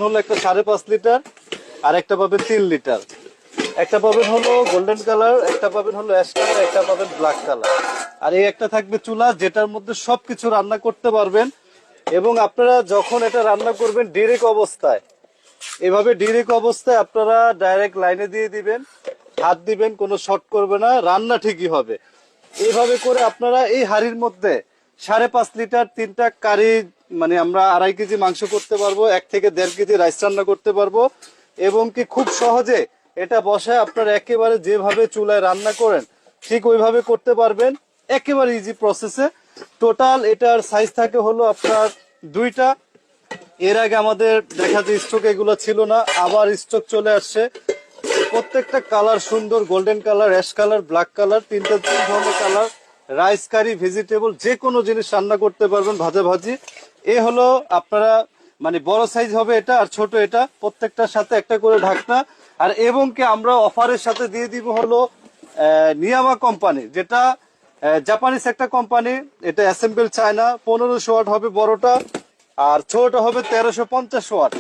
হলো একটা 5.5 লিটার, আর একটা পাবেন 3 লিটার। একটা পাবেন হলো গোল্ডেন কালার, একটা পাবেন হলো অ্যাশ কালার, একটা পাবেন ব্ল্যাক কালার। আর এই একটা থাকবে চুলা, যেটার মধ্যে সবকিছু রান্না করতে পারবেন। এবং আপনারা যখন এটা রান্না করবেন ডিরেক্ট অবস্থায়, এভাবে ডিরেক্ট অবস্থায় আপনারা ডাইরেক্ট লাইনে দিয়ে দিবেন, হাত দিবেন, কোনো শর্ট করবে না, রান্না ঠিকই হবে। এইভাবে করে আপনারা এই হাড়ির মধ্যে 5.5 লিটার 3টা কারি, মানে আমরা 2.5 কেজি মাংস করতে পারবো, 1 থেকে 1.5 কেজি রাইস রান্না করতে পারবো। এবং কি খুব সহজে এটা বসায় আপনারা একেবারে যেভাবে চুলায় রান্না করেন ঠিক ওইভাবে করতে পারবেন, একেবারে ইজি প্রসেসে। টোটাল এটার সাইজ থাকে হলো আপনার 2টা। এর আগে আমাদের দেখা যায় স্টক এগুলো ছিল না, আবার স্টক চলে আসছে। প্রত্যেকটা কালার সুন্দর, golden colour, ash colour, black colour, 3 ধরনের কালার। রাইস কারি, ভেজিটেবল যে কোনো জিনিস রান্না করতে পারবেন, ভাজা ভাজি। এ হলো আপনারা, মানে বড় সাইজ হবে এটা আর ছোট এটা, প্রত্যেকটার সাথে একটা করে ঢাকনা। আর এবং কি আমরা অফারের সাথে দিয়ে দিব হলো নিয়ামা কোম্পানি, যেটা জাপানিজ একটা কোম্পানি। এটা অ্যাসেম্বল চায়না, 1500 ওয়াট হবে বড়টা, আর ছোটটা হবে 1350 ওয়াট।